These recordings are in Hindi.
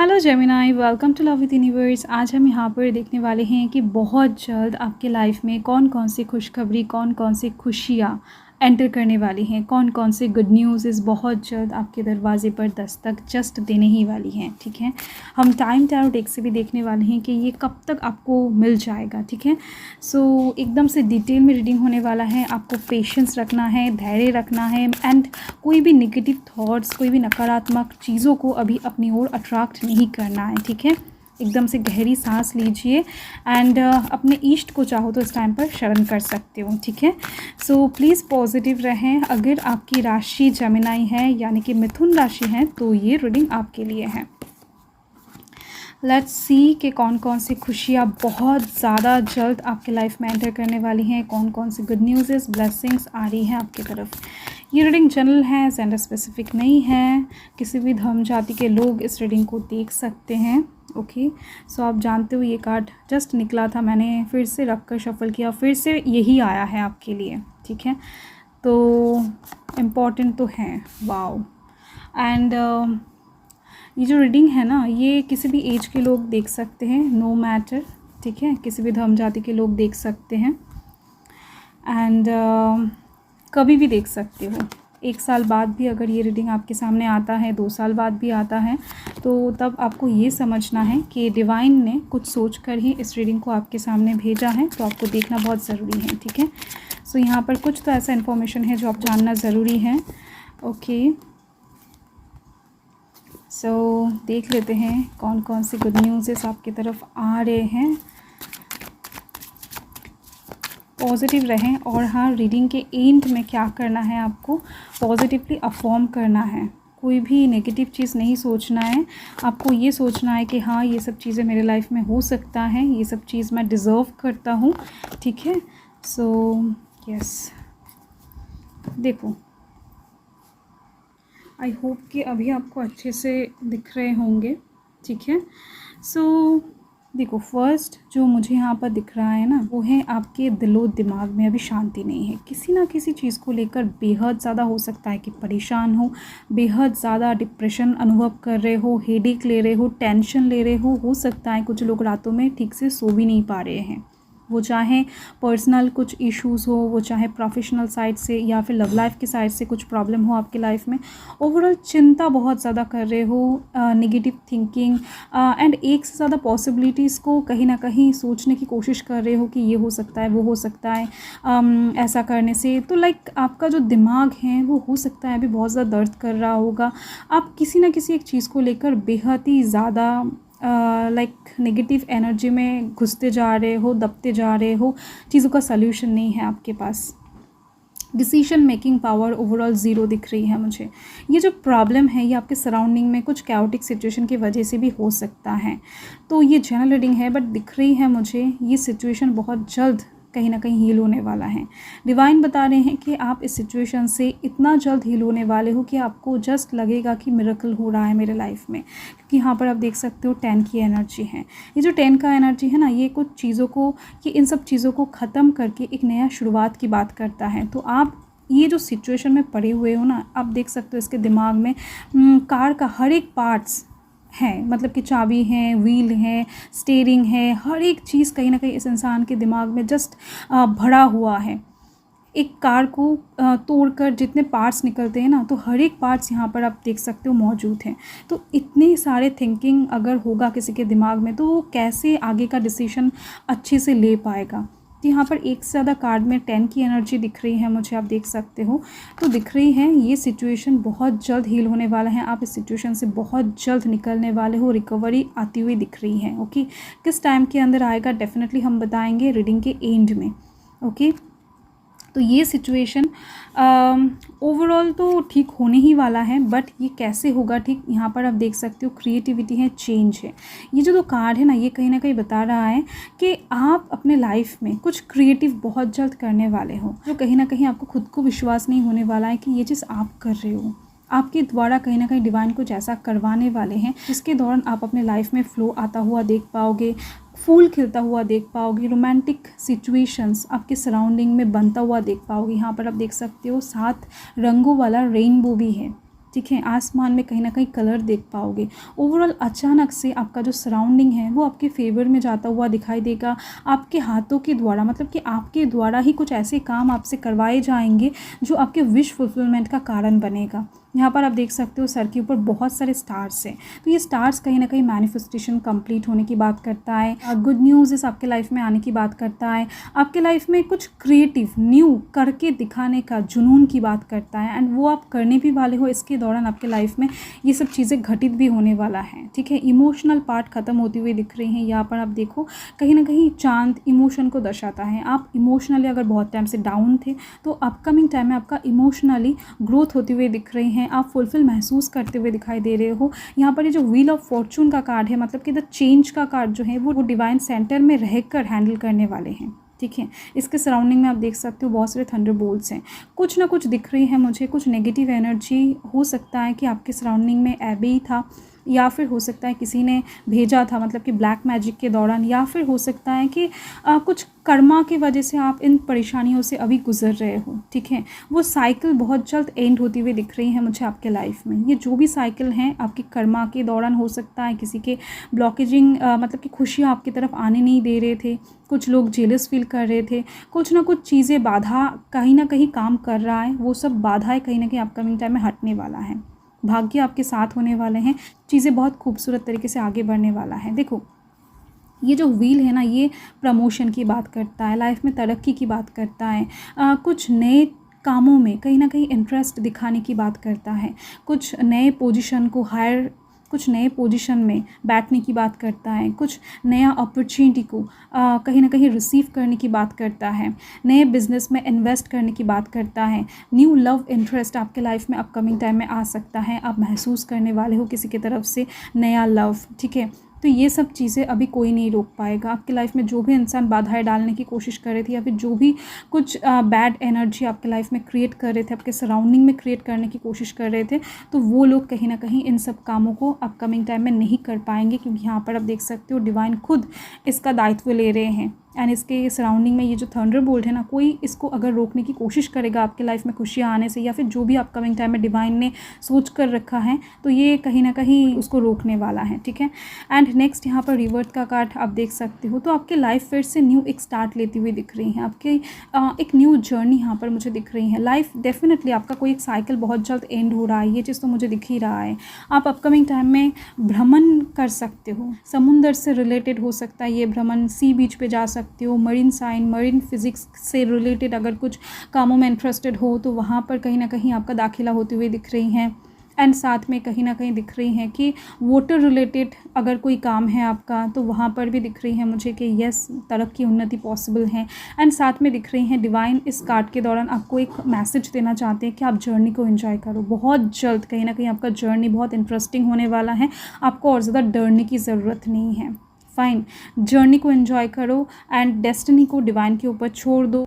Hello Gemini, welcome to love with universe. आज हम यहाँ पर देखने वाले हैं कि बहुत जल्द आपके लाइफ में कौन कौन सी खुशखबरी, कौन कौन सी खुशियाँ एंटर करने वाली हैं, कौन कौन से गुड न्यूज़ इस बहुत जल्द आपके दरवाजे पर दस्तक जस्ट देने ही वाली हैं। ठीक है, हम टाइम टैरो डेक से भी देखने वाले हैं कि ये कब तक आपको मिल जाएगा। ठीक है, सो एकदम से डिटेल में रीडिंग होने वाला है। आपको पेशेंस रखना है, धैर्य रखना है एंड कोई भी नेगेटिव थॉट्स, कोई भी नकारात्मक चीज़ों को अभी अपनी ओर अट्रैक्ट नहीं करना है। ठीक है, एकदम से गहरी सांस लीजिए एंड अपने इष्ट को चाहो तो इस टाइम पर शरण कर सकते हो। ठीक है, सो प्लीज़ पॉजिटिव रहें। अगर आपकी राशि जेमिनाई है यानी कि मिथुन राशि है तो ये रीडिंग आपके लिए है। लेट्स सी कि कौन कौन सी खुशियाँ बहुत ज़्यादा जल्द आपके लाइफ में एंटर करने वाली हैं, कौन कौन सी गुड न्यूज़, ब्लेसिंग्स आ रही हैं आपकी तरफ। ये रीडिंग जनरल है, जेंडर स्पेसिफिक नहीं है। किसी भी धर्म जाति के लोग इस रीडिंग को देख सकते हैं। ओके, सो आप जानते हो ये कार्ड जस्ट निकला था, मैंने फिर से रख कर शफल किया, फिर से यही आया है आपके लिए। ठीक है, तो इम्पॉर्टेंट तो है। वाओ, एंड ये जो रीडिंग है ना, ये किसी भी एज के लोग देख सकते हैं, नो मैटर। ठीक है, किसी भी धर्म जाति के लोग देख सकते हैं एंड कभी भी देख सकते हो। 1 साल बाद भी अगर ये रीडिंग आपके सामने आता है, 2 साल बाद भी आता है, तो तब आपको ये समझना है कि डिवाइन ने कुछ सोच कर ही इस रीडिंग को आपके सामने भेजा है, तो आपको देखना बहुत ज़रूरी है। ठीक है, सो यहाँ पर कुछ तो ऐसा इन्फॉर्मेशन है जो आप जानना ज़रूरी है। ओके, सो देख लेते हैं कौन कौन से गुड न्यूज़ आपकी तरफ आ रहे हैं। पॉजिटिव रहें और हाँ, रीडिंग के एंड में क्या करना है, आपको पॉजिटिवली अफर्म करना है। कोई भी नेगेटिव चीज़ नहीं सोचना है, आपको ये सोचना है कि हाँ, ये सब चीज़ें मेरे लाइफ में हो सकता है, ये सब चीज़ मैं डिज़र्व करता हूँ। ठीक है, सो यस, देखो आई होप कि अभी आपको अच्छे से दिख रहे होंगे। ठीक है, सो देखो, फर्स्ट जो मुझे यहाँ पर दिख रहा है ना, वो है आपके दिलो दिमाग में अभी शांति नहीं है। किसी ना किसी चीज़ को लेकर बेहद ज़्यादा हो सकता है कि परेशान हो, बेहद ज़्यादा डिप्रेशन अनुभव कर रहे हो, हेडेक ले रहे हो, टेंशन ले रहे हो सकता है कुछ लोग रातों में ठीक से सो भी नहीं पा रहे हैं। वो चाहे पर्सनल कुछ इश्यूज़ हो, वो चाहे प्रोफेशनल साइड से या फिर लव लाइफ की साइड से कुछ प्रॉब्लम हो आपकी लाइफ में। ओवरऑल चिंता बहुत ज़्यादा कर रहे हो, नेगेटिव थिंकिंग एंड एक से ज़्यादा पॉसिबिलिटीज़ को कहीं ना कहीं सोचने की कोशिश कर रहे हो कि ये हो सकता है, वो हो सकता है ऐसा करने से। तो लाइक आपका जो दिमाग है वो हो सकता है अभी बहुत ज़्यादा दर्द कर रहा होगा। आप किसी ना किसी एक चीज़ को लेकर बेहद ही ज़्यादा लाइक नेगेटिव एनर्जी में घुसते जा रहे हो, दबते जा रहे हो, चीज़ों का सल्यूशन नहीं है आपके पास। Decision making power overall zero दिख रही है मुझे। ये जो प्रॉब्लम है ये आपके सराउंडिंग में कुछ कैओटिक सिचुएशन की वजह से भी हो सकता है। तो ये जनरल रीडिंग है बट दिख रही है मुझे ये सिचुएशन बहुत जल्द कहीं ना कहीं हील होने वाला है। डिवाइन बता रहे हैं कि आप इस सिचुएशन से इतना जल्द हील होने वाले हो कि आपको जस्ट लगेगा कि मिरेकल हो रहा है मेरे लाइफ में। क्योंकि यहाँ पर आप देख सकते हो 10 की एनर्जी है। ये जो 10 का एनर्जी है ना, ये कुछ चीज़ों को, ये इन सब चीज़ों को ख़त्म करके एक नया शुरुआत की बात करता है। तो आप ये जो सिचुएशन में पड़े हुए हो ना, आप देख सकते हो इसके दिमाग में कार का हर एक पार्ट्स हैं, मतलब कि चाबी है, व्हील है, स्टीयरिंग है, हर एक चीज़ कहीं ना कहीं इस इंसान के दिमाग में जस्ट भरा हुआ है। एक कार को तोड़कर जितने पार्ट्स निकलते हैं ना, तो हर एक पार्ट्स यहाँ पर आप देख सकते हो मौजूद हैं। तो इतने सारे थिंकिंग अगर होगा किसी के दिमाग में तो वो कैसे आगे का डिसीजन अच्छे से ले पाएगा। तो यहाँ पर एक से ज़्यादा कार्ड में 10 की एनर्जी दिख रही है मुझे, आप देख सकते हो। तो दिख रही है ये सिचुएशन बहुत जल्द हील होने वाला है, आप इस सिचुएशन से बहुत जल्द निकलने वाले हो, रिकवरी आती हुई दिख रही है। ओके, किस टाइम के अंदर आएगा डेफिनेटली हम बताएंगे रीडिंग के एंड में। ओके, तो ये सिचुएशन ओवरऑल तो ठीक होने ही वाला है, बट ये कैसे होगा ठीक, यहाँ पर आप देख सकते हो क्रिएटिविटी है, चेंज है। ये जो 2 कार्ड है ना, ये कहीं ना कहीं बता रहा है कि आप अपने लाइफ में कुछ क्रिएटिव बहुत जल्द करने वाले हो, जो कहीं ना कहीं आपको खुद को विश्वास नहीं होने वाला है कि ये चीज़ आप कर रहे हो। आपके द्वारा कहीं ना कहीं डिवाइन कुछ ऐसा करवाने वाले हैं जिसके दौरान आप अपने लाइफ में फ्लो आता हुआ देख पाओगे, फूल खिलता हुआ देख पाओगे, रोमांटिक सिचुएशंस आपके सराउंडिंग में बनता हुआ देख पाओगे। यहाँ पर आप देख सकते हो 7 रंगों वाला रेनबो भी है। ठीक है, आसमान में कहीं ना कहीं कलर देख पाओगे। ओवरऑल अचानक से आपका जो सराउंडिंग है वो आपके फेवर में जाता हुआ दिखाई देगा। आपके हाथों के द्वारा, मतलब कि आपके द्वारा ही कुछ ऐसे काम आपसे करवाए जाएंगे जो आपके विश फुलफिलमेंट का कारण बनेगा। यहाँ पर आप देख सकते हो सर के ऊपर बहुत सारे स्टार्स हैं, तो ये स्टार्स कहीं ना कहीं मैनिफेस्टेशन कंप्लीट होने की बात करता है, गुड न्यूज़ आपके लाइफ में आने की बात करता है, आपके लाइफ में कुछ क्रिएटिव न्यू करके दिखाने का जुनून की बात करता है, एंड वो आप करने भी वाले हो। इसके दौरान आपके लाइफ में ये सब चीज़ें घटित भी होने वाला है, ठीक है। इमोशनल पार्ट ख़त्म होती हुई दिख रही हैं। यहाँ पर आप देखो कहीं ना कहीं चांद इमोशन को दर्शाता है। आप इमोशनली अगर बहुत टाइम से डाउन थे तो अपकमिंग टाइम में आपका इमोशनली ग्रोथ होती हुई दिख रही हैं, आप फुलफिल महसूस करते हुए दिखाई दे रहे हो। यहाँ पर ये जो व्हील ऑफ फॉर्चून का कार्ड है, मतलब कि द चेंज का कार्ड जो है वो डिवाइन सेंटर में रहकर हैंडल करने वाले हैं, ठीक है। इसके सराउंडिंग में आप देख सकते हो बहुत सारे थंडरबोल्ट्स हैं, कुछ ना कुछ दिख रही है मुझे। कुछ नेगेटिव एनर्जी हो सकता है कि आपके सराउंडिंग में एबी था, या फिर हो सकता है किसी ने भेजा था, मतलब कि ब्लैक मैजिक के दौरान, या फिर हो सकता है कि कुछ कर्मा की वजह से आप इन परेशानियों से अभी गुजर रहे हो, ठीक है। वो साइकिल बहुत जल्द एंड होती हुई दिख रही है मुझे आपके लाइफ में। ये जो भी साइकिल हैं आपकी कर्मा के दौरान हो सकता है किसी के ब्लॉकेजिंग, मतलब कि खुशियाँ आपकी तरफ आने नहीं दे रहे थे, कुछ लोग जेलस फील कर रहे थे, कुछ ना कुछ चीज़ें बाधा कहीं ना कहीं काम कर रहा है, वो सब बाधाएं कहीं ना कहीं अपकमिंग टाइम में हटने वाला है। भाग्य आपके साथ होने वाले हैं, चीज़ें बहुत खूबसूरत तरीके से आगे बढ़ने वाला है। देखो ये जो व्हील है ना, ये प्रमोशन की बात करता है, लाइफ में तरक्की की बात करता है, कुछ नए कामों में कहीं ना कहीं इंटरेस्ट दिखाने की बात करता है, कुछ नए पोजीशन को हायर, कुछ नए पोजीशन में बैठने की बात करता है, कुछ नया अपॉर्चुनिटी को कहीं ना कहीं रिसीव करने की बात करता है, नए बिजनेस में इन्वेस्ट करने की बात करता है। न्यू लव इंटरेस्ट आपके लाइफ में अपकमिंग टाइम में आ सकता है, आप महसूस करने वाले हो किसी की तरफ से नया लव, ठीक है। तो ये सब चीज़ें अभी कोई नहीं रोक पाएगा। आपकी लाइफ में जो भी इंसान बाधाएं डालने की कोशिश कर रहे थे, या फिर जो भी कुछ बैड एनर्जी आपके लाइफ में क्रिएट कर रहे थे, आपके सराउंडिंग में क्रिएट करने की कोशिश कर रहे थे, तो वो लोग कहीं ना कहीं इन सब कामों को अपकमिंग टाइम में नहीं कर पाएंगे, क्योंकि यहाँ पर आप देख सकते हो डिवाइन खुद इसका दायित्व ले रहे हैं। एंड इसके सराउंडिंग में ये जो थंडरबोल्ट है ना, कोई इसको अगर रोकने की कोशिश करेगा आपके लाइफ में खुशियाँ आने से, या फिर जो भी अपकमिंग टाइम में डिवाइन ने सोच कर रखा है, तो ये कहीं ना कहीं उसको रोकने वाला है, ठीक है। एंड नेक्स्ट यहाँ पर रिवर्स का कार्ड आप देख सकते हो, तो आपके लाइफ फिर से न्यू एक स्टार्ट लेती हुई दिख रही है, आपके एक न्यू जर्नी यहाँ पर मुझे दिख रही है। लाइफ डेफिनेटली आपका कोई एक साइकिल बहुत जल्द एंड हो रहा है, ये चीज़ तो मुझे दिख ही रहा है। आप अपकमिंग टाइम में भ्रमण कर सकते हो, समुंदर से रिलेटेड हो सकता है ये भ्रमण, सी बीच पे जा सकते हो, मरीन साइंस, मरीन फिजिक्स से रिलेटेड अगर कुछ कामों में इंटरेस्टेड हो तो वहाँ पर कहीं ना कहीं आपका दाखिला होती हुई दिख रही हैं। एंड साथ में कहीं ना कहीं दिख रही हैं कि वाटर रिलेटेड अगर कोई काम है आपका, तो वहाँ पर भी दिख रही है मुझे कि यस तरक्की उन्नति पॉसिबल है। एंड साथ में दिख रही हैं डिवाइन इस कार्ड के दौरान आपको एक मैसेज देना चाहते हैं कि आप जर्नी को एंजॉय करो। बहुत जल्द कहीं ना कहीं आपका जर्नी बहुत इंटरेस्टिंग होने वाला है, आपको और ज़्यादा डरने की ज़रूरत नहीं है। फाइन, जर्नी को एंजॉय करो एंड डेस्टिनी को डिवाइन के ऊपर छोड़ दो।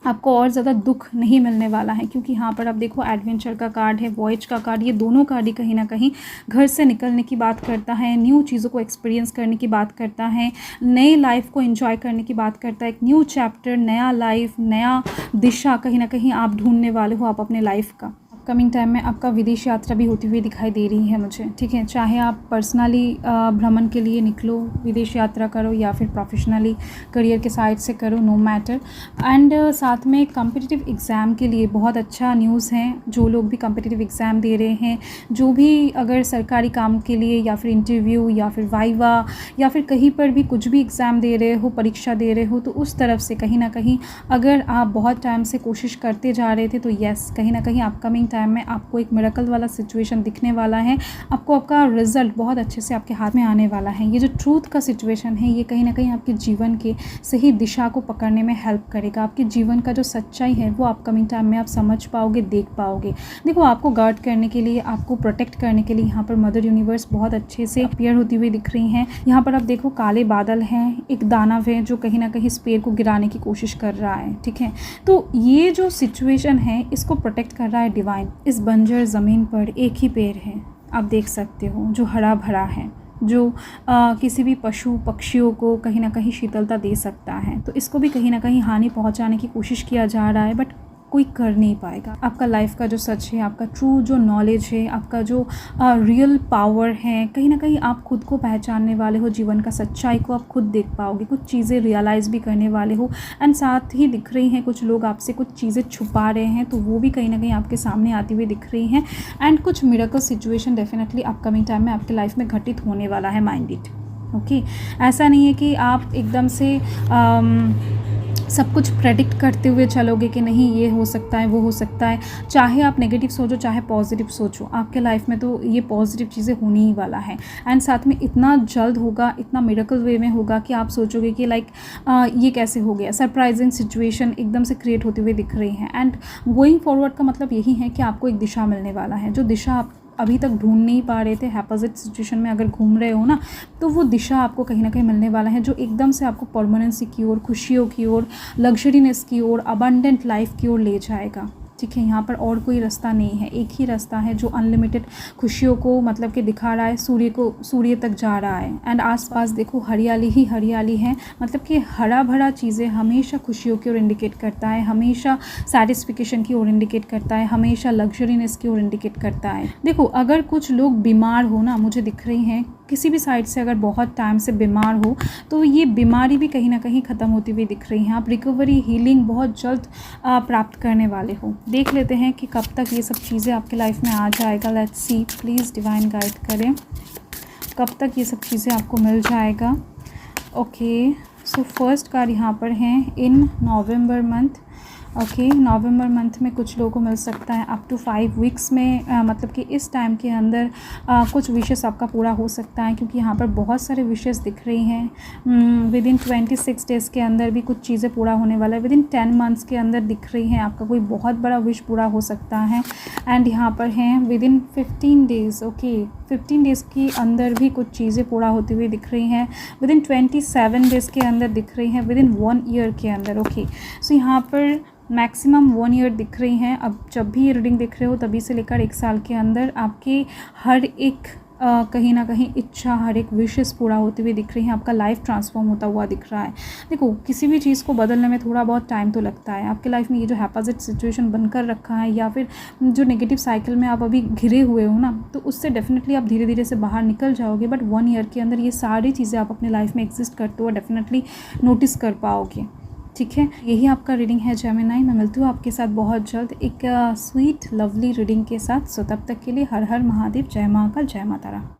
आपको और ज़्यादा दुख नहीं मिलने वाला है, क्योंकि यहाँ पर आप देखो एडवेंचर का कार्ड है, वॉयज का कार्ड, ये दोनों कार्ड ही कहीं ना कहीं घर से निकलने की बात करता है, न्यू चीज़ों को एक्सपीरियंस करने की बात करता है, नए लाइफ को एंजॉय करने की बात करता है, एक न्यू चैप्टर, नया लाइफ, नया दिशा कहीं ना कहीं आप ढूंढने वाले हो आप अपने लाइफ का। कमिंग टाइम में आपका विदेश यात्रा भी होती हुई दिखाई दे रही है मुझे, ठीक है। चाहे आप पर्सनली भ्रमण के लिए निकलो, विदेश यात्रा करो, या फिर प्रोफेशनली करियर के साइड से करो, नो मैटर। एंड साथ में कॉम्पिटिटिव एग्ज़ाम के लिए बहुत अच्छा न्यूज़ है। जो लोग भी कॉम्पिटिटिव एग्ज़ाम दे रहे हैं, जो भी अगर सरकारी काम के लिए या फिर इंटरव्यू या फिर वाइवा या फिर कहीं पर भी कुछ भी एग्ज़ाम दे रहे हो, परीक्षा दे रहे हो, तो उस तरफ से कहीं ना कहीं अगर आप बहुत टाइम से कोशिश करते जा रहे थे, तो यस कहीं ना कहीं अपकमिंग टाइम में आपको एक मिरेकल वाला सिचुएशन दिखने वाला है, आपको आपका रिजल्ट बहुत अच्छे से आपके हाथ में आने वाला है। ये जो ट्रूथ का सिचुएशन है, ये कहीं ना कहीं आपके जीवन के सही दिशा को पकड़ने में हेल्प करेगा। आपके जीवन का जो सच्चाई है वो अपकमिंग टाइम में आप समझ पाओगे, देख पाओगे। देखो आपको गार्ड करने के लिए, आपको प्रोटेक्ट करने के लिए यहाँ पर मदर यूनिवर्स बहुत अच्छे से अपीयर होती हुई दिख रही हैं। यहाँ पर आप देखो काले बादल हैं, एक दानव है जो कहीं ना कहीं इस पेड़ को गिराने की कोशिश कर रहा है, ठीक है। तो ये जो सिचुएशन है इसको प्रोटेक्ट कर रहा है डिवाइन। इस बंजर ज़मीन पर एक ही पेड़ है, आप देख सकते हो, जो हरा भरा है, जो किसी भी पशु पक्षियों को कहीं ना कहीं शीतलता दे सकता है। तो इसको भी कहीं ना कहीं हानि पहुंचाने की कोशिश किया जा रहा है, बट कोई कर नहीं पाएगा। आपका लाइफ का जो सच है, आपका ट्रू जो नॉलेज है, आपका जो रियल पावर है, कहीं ना कहीं आप खुद को पहचानने वाले हो, जीवन का सच्चाई को आप खुद देख पाओगे, कुछ चीज़ें रियलाइज़ भी करने वाले हो। एंड साथ ही दिख रही हैं कुछ लोग आपसे कुछ चीज़ें छुपा रहे हैं, तो वो भी कहीं ना कहीं आपके सामने आती हुई दिख रही हैं। एंड कुछ miracle situation definitely upcoming time में आपके लाइफ में घटित होने वाला है, माइंड इट। ओके, ऐसा नहीं है कि आप एकदम से सब कुछ प्रेडिक्ट करते हुए चलोगे कि नहीं ये हो सकता है, वो हो सकता है। चाहे आप नेगेटिव सोचो, चाहे पॉजिटिव सोचो, आपके लाइफ में तो ये पॉजिटिव चीज़ें होने ही वाला है। एंड साथ में इतना जल्द होगा, इतना मिरेकल वे में होगा कि आप सोचोगे कि लाइक ये कैसे हो गया। सरप्राइजिंग सिचुएशन एकदम से क्रिएट होते हुए दिख रही हैं। एंड गोइंग फॉरवर्ड का मतलब यही है कि आपको एक दिशा मिलने वाला है। जो दिशा आप अभी तक ढूंढ नहीं पा रहे थे, हैपोजिट सिचुएशन में अगर घूम रहे हो ना, तो वो दिशा आपको कहीं ना कहीं मिलने वाला है, जो एकदम से आपको परमानेंसी की ओर, खुशियों की ओर, लग्जरीनेस की ओर, अबंडेंट लाइफ की ओर ले जाएगा। ठीक है, यहाँ पर और कोई रास्ता नहीं है, एक ही रास्ता है जो अनलिमिटेड खुशियों को मतलब कि दिखा रहा है, सूर्य तक जा रहा है। एंड आसपास देखो हरियाली ही हरियाली है, मतलब कि हरा भरा चीज़ें हमेशा खुशियों की ओर इंडिकेट करता है, हमेशा सेटिस्फिकेशन की ओर इंडिकेट करता है, हमेशा लग्जरीनेस की ओर इंडिकेट करता है। देखो, अगर कुछ लोग बीमार हो ना, मुझे दिख रही हैं किसी भी साइड से अगर बहुत टाइम से बीमार हो, तो ये बीमारी भी कहीं ना कहीं ख़त्म होती हुई दिख रही है। आप रिकवरी, हीलिंग बहुत जल्द प्राप्त करने वाले हो। देख लेते हैं कि कब तक ये सब चीज़ें आपके लाइफ में आ जाएगा। Let's see, please divine guide करें, कब तक ये सब चीज़ें आपको मिल जाएगा। ओके, सो फर्स्ट कार्ड यहाँ पर हैं इन नवंबर मंथ। ओके, नवंबर मंथ में कुछ लोगों को मिल सकता है अप टू 5 वीक्स में, मतलब कि इस टाइम के अंदर कुछ विशेस आपका पूरा हो सकता है, क्योंकि यहाँ पर बहुत सारे विशेस दिख रही हैं। विद इन 26 डेज़ के अंदर भी कुछ चीज़ें पूरा होने वाला है। विद इन 10 मंथ्स के अंदर दिख रही हैं आपका कोई बहुत बड़ा विश पूरा हो सकता है। एंड यहाँ पर हैं with in 15 days. Okay, 15 days के अंदर भी कुछ चीज़ें पूरा होती हुई दिख रही हैं। विद इन 27 डेज़ के अंदर दिख रही हैं। विद इन 1 ईयर के अंदर। ओके, सो यहाँ पर मैक्सिमम 1 ईयर दिख रही हैं। अब जब भी ये रीडिंग दिख रहे हो, तभी से लेकर 1 साल के अंदर आपकी हर एक कहीं ना कहीं इच्छा, हर एक विशेस पूरा होते हुए दिख रही हैं। आपका लाइफ ट्रांसफॉर्म होता हुआ दिख रहा है। देखो, किसी भी चीज़ को बदलने में थोड़ा बहुत टाइम तो लगता है। आपके लाइफ में ये जो हैपोजिट सिचुएशन बनकर रखा है, या फिर जो नेगेटिव साइकिल में आप अभी घिरे हुए हो ना, तो उससे डेफिनेटली आप धीरे धीरे से बाहर निकल जाओगे। बट 1 ईयर के अंदर ये सारी चीज़ें आप अपने लाइफ में एग्जिस्ट करते हुए डेफिनेटली नोटिस कर पाओगे। ठीक है, यही आपका रीडिंग है जेमिनी। मैं मिलती हूँ आपके साथ बहुत जल्द एक स्वीट लवली रीडिंग के साथ। सो तब तक के लिए हर हर महादेव, जय महाकाल, जय माता रा।